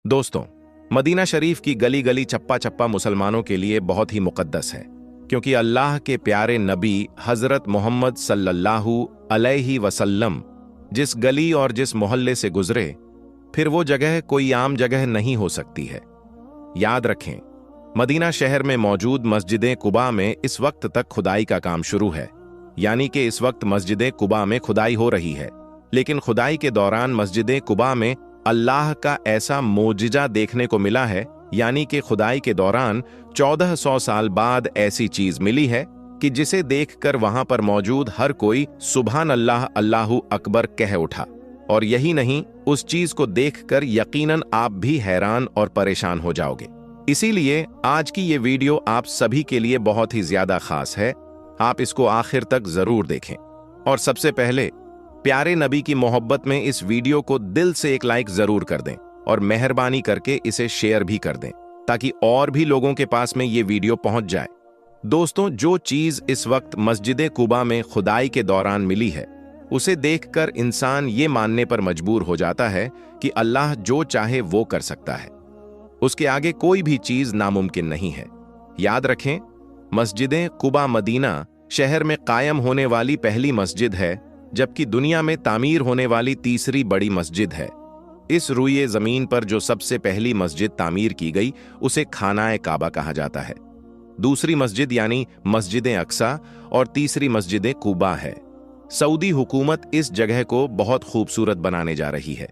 दोस्तों, मदीना शरीफ की गली गली चप्पा चप्पा मुसलमानों के लिए बहुत ही मुकद्दस है, क्योंकि अल्लाह के प्यारे नबी हजरत मोहम्मद सल्लल्लाहु अलैहि वसल्लम जिस गली और जिस मोहल्ले से गुजरे, फिर वो जगह कोई आम जगह नहीं हो सकती है। याद रखें, मदीना शहर में मौजूद मस्जिद कुबा में इस वक्त तक खुदाई का काम शुरू है, यानी कि इस वक्त मस्जिद कुबा में खुदाई हो रही है। लेकिन खुदाई के दौरान मस्जिद कुबा में अल्लाह का ऐसा मोजिजा देखने को मिला है, यानी कि खुदाई के दौरान 1400 साल बाद ऐसी चीज मिली है कि जिसे देखकर वहां पर मौजूद हर कोई सुभान अल्लाह अल्लाहु अकबर कह उठा। और यही नहीं, उस चीज को देखकर यकीनन आप भी हैरान और परेशान हो जाओगे। इसीलिए आज की ये वीडियो आप सभी के लिए बहुत ही ज्यादा खास है। आप इसको आखिर तक जरूर देखें। और सबसे पहले प्यारे नबी की मोहब्बत में इस वीडियो को दिल से एक लाइक जरूर कर दें और मेहरबानी करके इसे शेयर भी कर दें, ताकि और भी लोगों के पास में ये वीडियो पहुंच जाए। दोस्तों, जो चीज इस वक्त मस्जिद कुबा में खुदाई के दौरान मिली है, उसे देखकर इंसान ये मानने पर मजबूर हो जाता है कि अल्लाह जो चाहे वो कर सकता है। उसके आगे कोई भी चीज नामुमकिन नहीं है। याद रखें, मस्जिद कुबा मदीना शहर में कायम होने वाली पहली मस्जिद है, जबकि दुनिया में तामीर होने वाली तीसरी बड़ी मस्जिद है। इस रुए जमीन पर जो सबसे पहली मस्जिद तामीर की गई, उसे खानाए काबा कहा जाता है। दूसरी मस्जिद यानी मस्जिद अक्सा और तीसरी मस्जिद कुबा है। सऊदी हुकूमत इस जगह को बहुत खूबसूरत बनाने जा रही है।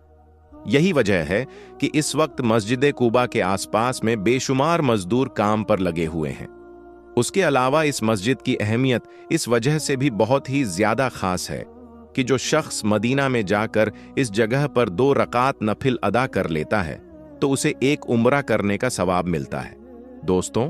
यही वजह है कि इस वक्त मस्जिद कुबा के आसपास में बेशुमार मजदूर काम पर लगे हुए हैं। उसके अलावा इस मस्जिद की अहमियत इस वजह से भी बहुत ही ज्यादा खास है कि जो शख्स मदीना में जाकर इस जगह पर 2 रकात नफिल अदा कर लेता है, तो उसे एक उम्रा करने का सवाब मिलता है। दोस्तों,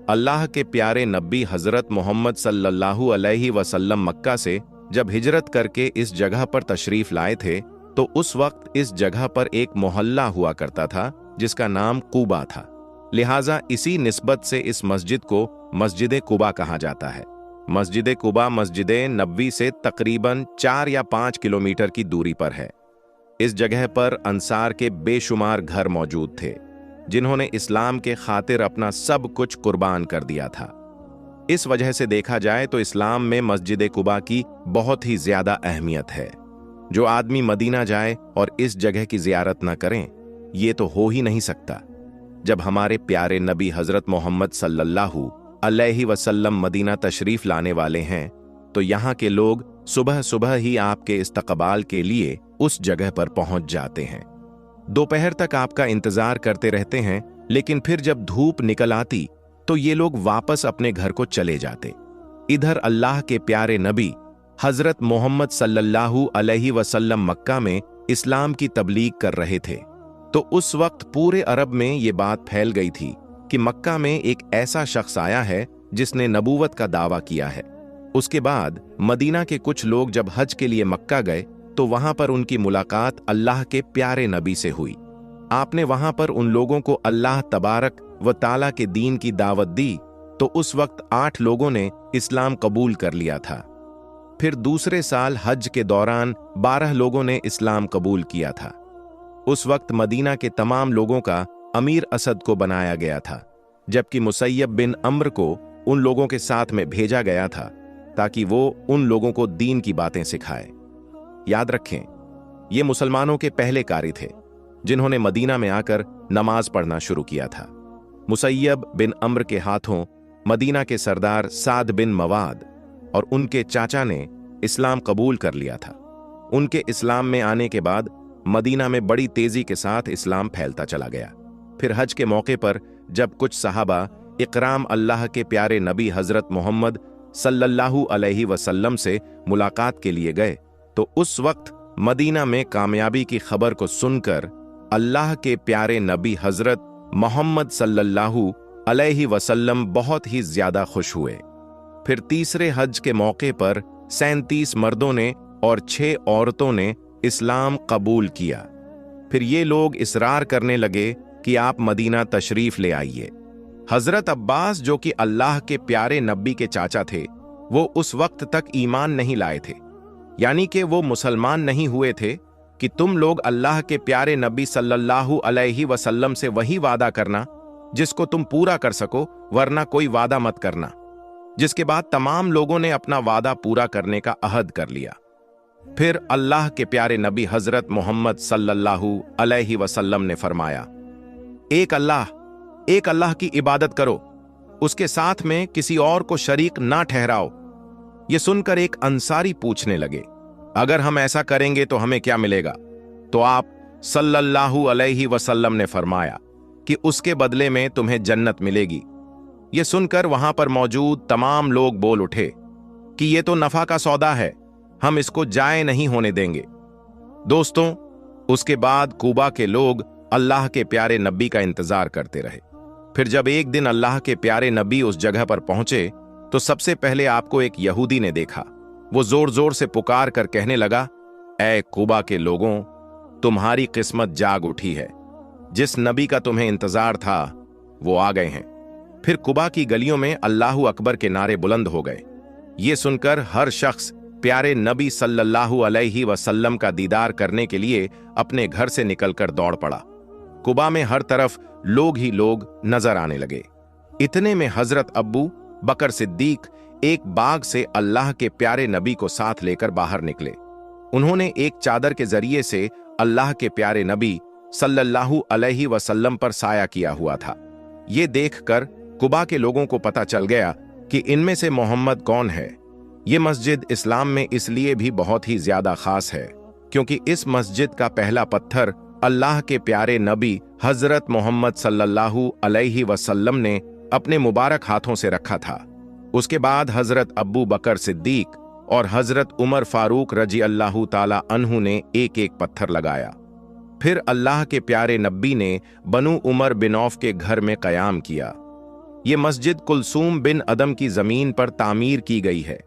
अल्लाह के प्यारे नबी हजरत मोहम्मद सल्लल्लाहु अलैहि वसल्लम मक्का से जब हिजरत करके इस जगह पर तशरीफ लाए थे, तो उस वक्त इस जगह पर एक मोहल्ला हुआ करता था जिसका नाम कुबा था। लिहाजा इसी निस्बत से इस मस्जिद को मस्जिद कुबा कहा जाता है। मस्जिद कुबा मस्जिद नबवी से तकरीबन 4 या 5 किलोमीटर की दूरी पर है। इस जगह पर अंसार के बेशुमार घर मौजूद थे, जिन्होंने इस्लाम के खातिर अपना सब कुछ कुर्बान कर दिया था। इस वजह से देखा जाए तो इस्लाम में मस्जिद कुबा की बहुत ही ज्यादा अहमियत है। जो आदमी मदीना जाए और इस जगह की जियारत न करें, ये तो हो ही नहीं सकता। जब हमारे प्यारे नबी हजरत मोहम्मद सल्लल्लाहु अलैहि वसल्लम मदीना तशरीफ लाने वाले हैं, तो यहाँ के लोग सुबह सुबह ही आपके इस्तकबाल के लिए उस जगह पर पहुंच जाते हैं। दोपहर तक आपका इंतजार करते रहते हैं, लेकिन फिर जब धूप निकल आती तो ये लोग वापस अपने घर को चले जाते। इधर अल्लाह के प्यारे नबी हजरत मोहम्मद सल्लल्लाहु अलैहि वसल्लम मक्का में इस्लाम की तबलीग कर रहे थे, तो उस वक्त पूरे अरब में ये बात फैल गई थी कि मक्का में एक ऐसा शख्स आया है जिसने नबूवत का दावा किया है। उसके बाद मदीना के कुछ लोग जब हज के लिए मक्का गए, तो वहां पर उनकी मुलाकात अल्लाह के प्यारे नबी से हुई। आपने वहां पर उन लोगों को अल्लाह तबारक व ताला के दीन की दावत दी, तो उस वक्त 8 लोगों ने इस्लाम कबूल कर लिया था। फिर दूसरे साल हज के दौरान 12 लोगों ने इस्लाम कबूल किया था। उस वक्त मदीना के तमाम लोगों का अमीर असद को बनाया गया था, जबकि मुसैयब बिन अम्र को उन लोगों के साथ में भेजा गया था ताकि वो उन लोगों को दीन की बातें सिखाए। याद रखें, ये मुसलमानों के पहले कारी थे जिन्होंने मदीना में आकर नमाज पढ़ना शुरू किया था। मुसैयब बिन अम्र के हाथों मदीना के सरदार साद बिन मवाद और उनके चाचा ने इस्लाम कबूल कर लिया था। उनके इस्लाम में आने के बाद मदीना में बड़ी तेजी के साथ इस्लाम फैलता चला गया। फिर हज के मौके पर जब कुछ सहाबा इकराम अल्लाह के प्यारे नबी हजरत मोहम्मद सल्लल्लाहु अलैहि वसल्लम से मुलाकात के लिए गए, तो उस वक्त मदीना में कामयाबी की खबर को सुनकर अल्लाह के प्यारे नबी हजरत मोहम्मद सल्लल्लाहु अलैहि वसल्लम बहुत ही ज्यादा खुश हुए। फिर तीसरे हज के मौके पर 37 मर्दों ने और 6 औरतों ने इस्लाम कबूल किया। फिर ये लोग इसरार करने लगे कि आप मदीना तशरीफ ले आइए। हजरत अब्बास, जो कि अल्लाह के प्यारे नबी के चाचा थे, वो उस वक्त तक ईमान नहीं लाए थे, यानी कि वो मुसलमान नहीं हुए थे, कि तुम लोग अल्लाह के प्यारे नबी सल्लल्लाहु अलैहि वसल्लम से वही वादा करना जिसको तुम पूरा कर सको, वरना कोई वादा मत करना। जिसके बाद तमाम लोगों ने अपना वादा पूरा करने का अहद कर लिया। फिर अल्लाह के प्यारे नबी हजरत मोहम्मद सल्लल्लाहु अलैहि वसल्लम ने फरमाया, एक अल्लाह की इबादत करो, उसके साथ में किसी और को शरीक ना ठहराओ। ये सुनकर एक अंसारी पूछने लगे, अगर हम ऐसा करेंगे तो हमें क्या मिलेगा? तो आप सल्लल्लाहु अलैहि वसल्लम ने फरमाया कि उसके बदले में तुम्हें जन्नत मिलेगी। ये सुनकर वहां पर मौजूद तमाम लोग बोल उठे कि ये तो नफा का सौदा है, हम इसको जाए नहीं होने देंगे। दोस्तों, उसके बाद कुबा के लोग अल्लाह के प्यारे नबी का इंतजार करते रहे। फिर जब एक दिन अल्लाह के प्यारे नबी उस जगह पर पहुंचे तो सबसे पहले आपको एक यहूदी ने देखा। वो जोर जोर से पुकार कर कहने लगा, ऐ कुबा के लोगों, तुम्हारी किस्मत जाग उठी है। जिस नबी का तुम्हें इंतजार था वो आ गए हैं। फिर कुबा की गलियों में अल्लाहु अकबर के नारे बुलंद हो गए। ये सुनकर हर शख्स प्यारे नबी सल्लल्लाहु अलैहि वसल्लम का दीदार करने के लिए अपने घर से निकलकर दौड़ पड़ा। कुबा में हर तरफ लोग ही लोग नजर आने लगे। इतने में हजरत अब्बू बकर सिद्दीक एक बाग से अल्लाह के प्यारे नबी को साथ लेकर बाहर निकले। उन्होंने एक चादर के जरिए से अल्लाह के प्यारे नबी सल्लल्लाहु अलैहि वसल्लम पर साया किया हुआ था। ये देखकर कुबा के लोगों को पता चल गया कि इनमें से मोहम्मद कौन है। ये मस्जिद इस्लाम में इसलिए भी बहुत ही ज्यादा खास है क्योंकि इस मस्जिद का पहला पत्थर अल्लाह के प्यारे नबी हजरत मोहम्मद सल्लल्लाहु अलैहि वसल्लम ने अपने मुबारक हाथों से रखा था। उसके बाद हजरत अब्बू बकर सिद्दीक और हजरत उमर फारूक रजी अल्लाह ताला अन्हु ने एक एक पत्थर लगाया। फिर अल्लाह के प्यारे नबी ने बनु उमर बिन औफ के घर में कयाम किया। ये मस्जिद कुलसूम बिन अदम की जमीन पर तामीर की गई है।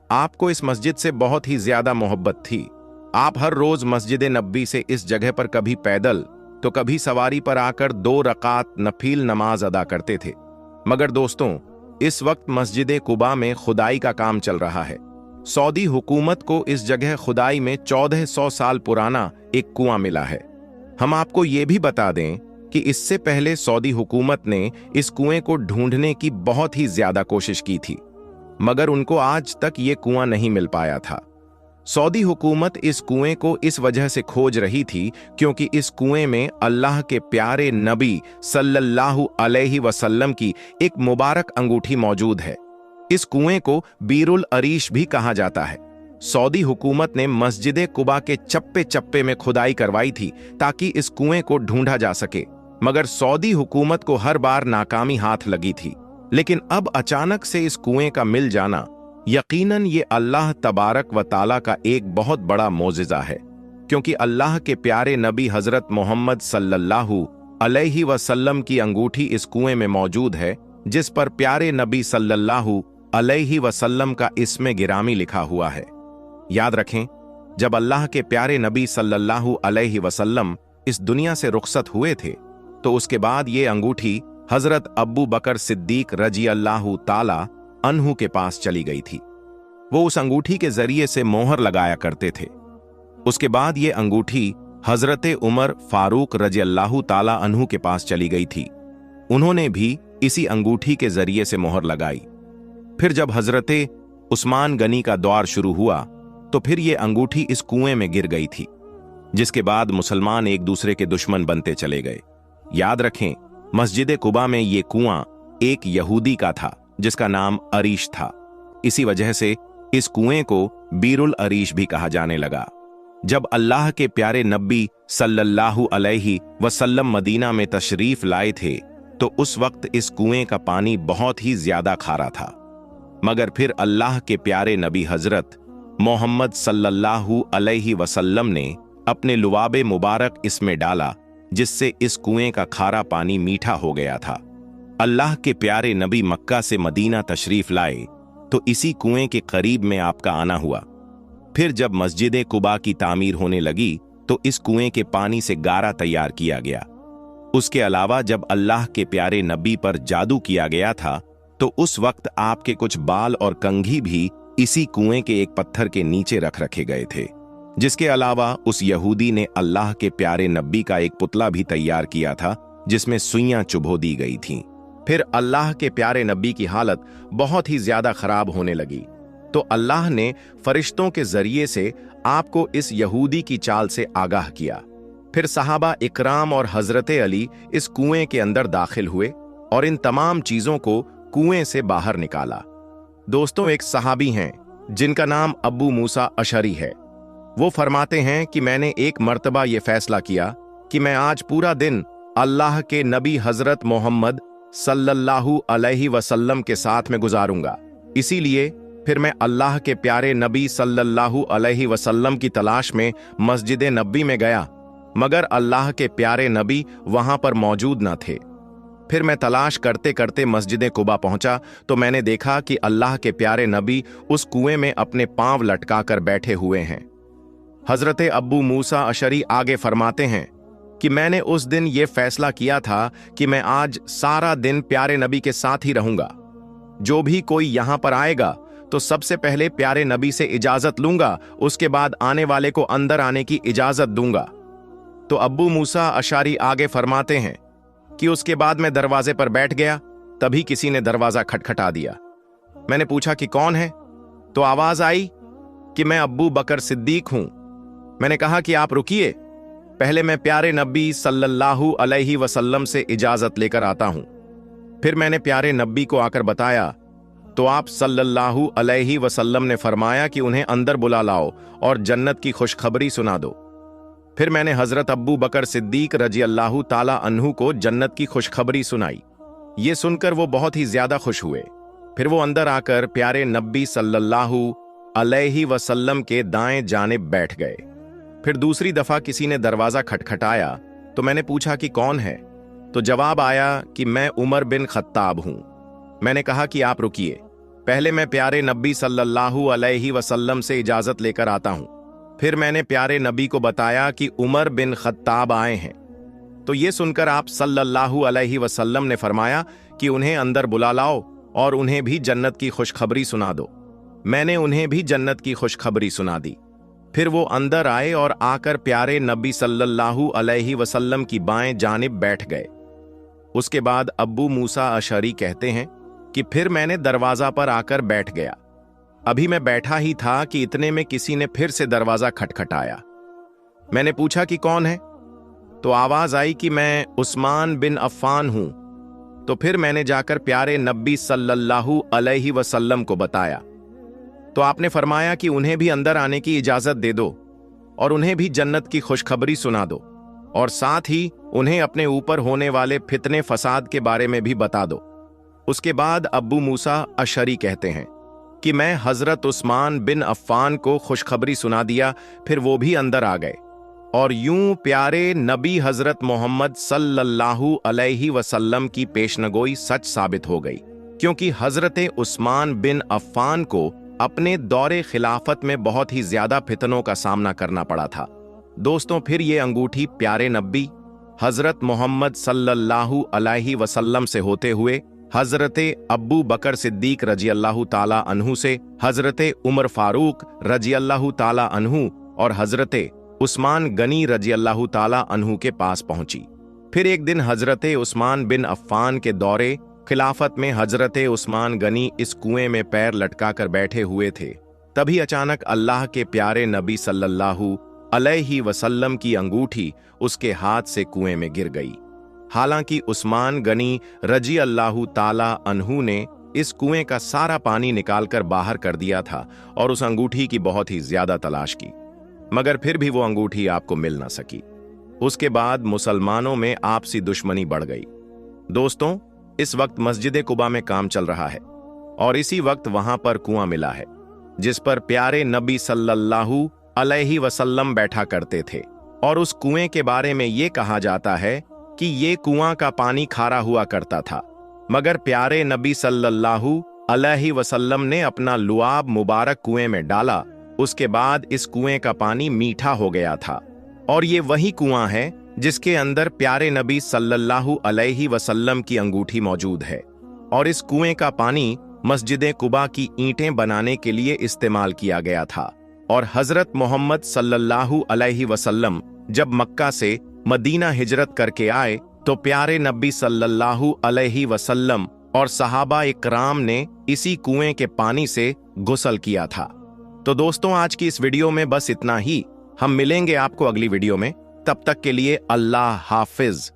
आपको इस मस्जिद से बहुत ही ज्यादा मोहब्बत थी। आप हर रोज मस्जिद नबी से इस जगह पर कभी पैदल तो कभी सवारी पर आकर 2 रकात नफील नमाज अदा करते थे। मगर दोस्तों, इस वक्त मस्जिद कुबा में खुदाई का काम चल रहा है। सऊदी हुकूमत को इस जगह खुदाई में 1400 साल पुराना एक कुआं मिला है। हम आपको ये भी बता दें कि इससे पहले सऊदी हुकूमत ने इस कुएं को ढूंढने की बहुत ही ज्यादा कोशिश की थी, मगर उनको आज तक ये कुआं नहीं मिल पाया था। सऊदी हुकूमत इस कुएं को इस वजह से खोज रही थी क्योंकि इस कुएं में अल्लाह के प्यारे नबी सल्लल्लाहु अलैहि वसल्लम की एक मुबारक अंगूठी मौजूद है। इस कुएं को बीरुल अरीश भी कहा जाता है। सऊदी हुकूमत ने मस्जिद कुबा के चप्पे चप्पे में खुदाई करवाई थी ताकि इस कुएं को ढूंढा जा सके, मगर सऊदी हुकूमत को हर बार नाकामी हाथ लगी थी। लेकिन अब अचानक से इस कुएं का मिल जाना यकीनन ये अल्लाह तबारक व ताला का एक बहुत बड़ा मोजिज़ा है, क्योंकि अल्लाह के प्यारे नबी हजरत मोहम्मद सल्लल्लाहु अलैहि वसल्लम की अंगूठी इस कुएं में मौजूद है, जिस पर प्यारे नबी सल्लल्लाहु अलैहि वसल्लम का इस्मे गिरामी लिखा हुआ है। याद रखें, जब अल्लाह के प्यारे नबी सल्लल्लाहु अलैहि वसल्लम इस दुनिया से रुखसत हुए थे तो उसके बाद ये अंगूठी हजरत अब्बू बकर सिद्दीक रजी अल्लाह ताला अन्हु के पास चली गई थी। वो उस अंगूठी के जरिए से मोहर लगाया करते थे। उसके बाद ये अंगूठी हजरत उमर फारूक रजी अल्लाह ताला अन्हु के पास चली गई थी। उन्होंने भी इसी अंगूठी के जरिए से मोहर लगाई। फिर जब हजरत उस्मान गनी का दौर शुरू हुआ तो फिर ये अंगूठी इस कुएं में गिर गई थी, जिसके बाद मुसलमान एक दूसरे के दुश्मन बनते चले गए। याद रखें, मस्जिद कुबा में ये कुआं एक यहूदी का था जिसका नाम अरीश था। इसी वजह से इस कुएं को बीरुल अरीश भी कहा जाने लगा। जब अल्लाह के प्यारे नबी सल्लल्लाहु अलैहि वसल्लम मदीना में तशरीफ लाए थे तो उस वक्त इस कुएं का पानी बहुत ही ज्यादा खारा था, मगर फिर अल्लाह के प्यारे नबी हजरत मोहम्मद सल्लल्लाहु अलैहि वसल्लम ने अपने लुआबे मुबारक इसमें डाला, जिससे इस कुएं का खारा पानी मीठा हो गया था। अल्लाह के प्यारे नबी मक्का से मदीना तशरीफ लाए तो इसी कुएं के करीब में आपका आना हुआ। फिर जब मस्जिद कुबा की तामीर होने लगी तो इस कुएं के पानी से गारा तैयार किया गया। उसके अलावा जब अल्लाह के प्यारे नबी पर जादू किया गया था तो उस वक्त आपके कुछ बाल और कंघी भी इसी कुएं के एक पत्थर के नीचे रख रखे गए थे, जिसके अलावा उस यहूदी ने अल्लाह के प्यारे नबी का एक पुतला भी तैयार किया था जिसमें सुइयां चुभो दी गई थीं। फिर अल्लाह के प्यारे नबी की हालत बहुत ही ज्यादा खराब होने लगी, तो अल्लाह ने फरिश्तों के जरिए से आपको इस यहूदी की चाल से आगाह किया। फिर सहाबा इकराम और हजरत अली इस कुएं के अंदर दाखिल हुए और इन तमाम चीजों को कुएं से बाहर निकाला। दोस्तों, एक सहाबी हैं जिनका नाम अब्बू मूसा अशरी है। वो फरमाते हैं कि मैंने एक मर्तबा ये फैसला किया कि मैं आज पूरा दिन अल्लाह के नबी हजरत मोहम्मद सल्लल्लाहु अलैहि वसल्लम के साथ में गुजारूंगा। इसीलिए फिर मैं अल्लाह के प्यारे नबी सल्लल्लाहु अलैहि वसल्लम की तलाश में मस्जिद नबी में गया, मगर अल्लाह के प्यारे नबी वहां पर मौजूद न थे। फिर मैं तलाश करते करते मस्जिद कुबा पहुंचा तो मैंने देखा कि अल्लाह के प्यारे नबी उस कुएं में अपने पांव लटकाकर बैठे हुए हैं। हजरत अब्बू मूसा अशरी आगे फरमाते हैं कि मैंने उस दिन ये फैसला किया था कि मैं आज सारा दिन प्यारे नबी के साथ ही रहूंगा। जो भी कोई यहां पर आएगा तो सबसे पहले प्यारे नबी से इजाजत लूंगा, उसके बाद आने वाले को अंदर आने की इजाजत दूंगा। तो अब्बू मूसा अशारी आगे फरमाते हैं कि उसके बाद मैं दरवाजे पर बैठ गया, तभी किसी ने दरवाजा खटखटा दिया। मैंने पूछा कि कौन है, तो आवाज आई कि मैं अब्बू बकर सिद्दीक हूं। मैंने कहा कि आप रुकिए, पहले मैं प्यारे नबी सल्लल्लाहु अलैहि वसल्लम से इजाजत लेकर आता हूं। फिर मैंने प्यारे नबी को आकर बताया तो आप सल्लल्लाहु अलैहि वसल्लम ने फरमाया कि उन्हें अंदर बुला लाओ और जन्नत की खुशखबरी सुना दो। फिर मैंने हजरत अब्बू बकर सिद्दीक रजी अल्लाहु ताला अन्हु को जन्नत की खुशखबरी सुनाई। ये सुनकर वो बहुत ही ज्यादा खुश हुए। फिर वो अंदर आकर प्यारे नबी सल्लल्लाहु अलैहि वसल्लम के दाएं जानिब बैठ गए। फिर दूसरी दफा किसी ने दरवाजा खटखटाया तो मैंने पूछा कि कौन है, तो जवाब आया कि मैं उमर बिन खत्ताब हूं। मैंने कहा कि आप रुकिए, पहले मैं प्यारे नबी सल्लल्लाहु अलैहि वसल्लम से इजाजत लेकर आता हूं। फिर मैंने प्यारे नबी को बताया कि उमर बिन खत्ताब आए हैं। तो ये सुनकर आप सल्लल्लाहु अलैहि वसल्लम ने फरमाया कि उन्हें अंदर बुला लाओ और उन्हें भी जन्नत की खुशखबरी सुना दो। मैंने उन्हें भी जन्नत की खुशखबरी सुना दी। फिर वो अंदर आए और आकर प्यारे नबी सल्लल्लाहु अलैहि वसल्लम की बाएं जानिब बैठ गए। उसके बाद अब्बू मूसा अशरी कहते हैं कि फिर मैंने दरवाजा पर आकर बैठ गया। अभी मैं बैठा ही था कि इतने में किसी ने फिर से दरवाजा खटखटाया। मैंने पूछा कि कौन है, तो आवाज आई कि मैं उस्मान बिन अफ़्फ़ान हूं। तो फिर मैंने जाकर प्यारे नबी सल्लल्लाहु अलैहि वसल्लम को बताया तो आपने फरमाया कि उन्हें भी अंदर आने की इजाजत दे दो और उन्हें भी जन्नत की खुशखबरी सुना दो और साथ ही उन्हें अपने ऊपर होने वाले फितने फसाद के बारे में भी बता दो। उसके बाद अब्बू मूसा अशरी कहते हैं कि मैं हजरत उस्मान बिन अफ़्फ़ान को खुशखबरी सुना दिया। फिर वो भी अंदर आ गए और यूं प्यारे नबी हजरत मोहम्मद सल्लल्लाहु अलैहि वसल्लम की पेशनगोई सच साबित हो गई, क्योंकि हजरत उस्मान बिन अफ़्फ़ान को अपने दौरे खिलाफत में बहुत ही ज्यादा फितनों का सामना करना पड़ा था। दोस्तों, फिर ये अंगूठी प्यारे नबी हजरत मोहम्मद सल्लल्लाहु अलैहि वसल्लम से होते हुए हजरत अब्बू बकर सिद्दीक रजी अल्लाहु ताला अन्हु से हजरत उमर फारूक रजी अल्लाहु ताला अन्हु और हजरत उस्मान गनी रजी अल्लाहु ताला अन्हु के पास पहुंची। फिर एक दिन हजरत उस्मान बिन अफ़्फ़ान के दौरे खिलाफत में हजरत उस्मान गनी इस कुएं में पैर लटकाकर बैठे हुए थे। तभी अचानक अल्लाह के प्यारे नबी सल्लल्लाहु अलैहि वसल्लम की अंगूठी उसके हाथ से कुएं में गिर गई। हालांकि उस्मान गनी रजी अल्लाहु ताला अन्हु ने इस कुएं का सारा पानी निकालकर बाहर कर दिया था और उस अंगूठी की बहुत ही ज्यादा तलाश की, मगर फिर भी वो अंगूठी आपको मिल न सकी। उसके बाद मुसलमानों में आपसी दुश्मनी बढ़ गई। दोस्तों, इस वक्त मस्जिद कुबा में काम चल रहा है और इसी वक्त वहां पर कुआं मिला है जिस पर प्यारे नबी सल्लल्लाहु अलैहि वसल्लम बैठा करते थे। और उस कुएं के बारे में ये कहा जाता है कि ये कुआं का पानी खारा हुआ करता था, मगर प्यारे नबी सल्लल्लाहु अलैहि वसल्लम ने अपना लुआब मुबारक कुएं में डाला। उसके बाद इस कुएं का पानी मीठा हो गया था और ये वही कुआं है जिसके अंदर प्यारे नबी सल्लल्लाहु अलैहि वसल्लम की अंगूठी मौजूद है। और इस कुएं का पानी मस्जिद कुबा की ईंटें बनाने के लिए इस्तेमाल किया गया था। और हजरत मोहम्मद सल्लल्लाहु अलैहि वसल्लम जब मक्का से मदीना हिजरत करके आए तो प्यारे नबी सल्लल्लाहु अलैहि वसल्लम और सहाबा इकराम ने इसी कुएं के पानी से गुस्ल किया था। तो दोस्तों, आज की इस वीडियो में बस इतना ही। हम मिलेंगे आपको अगली वीडियो में। तब तक के लिए अल्लाह हाफिज।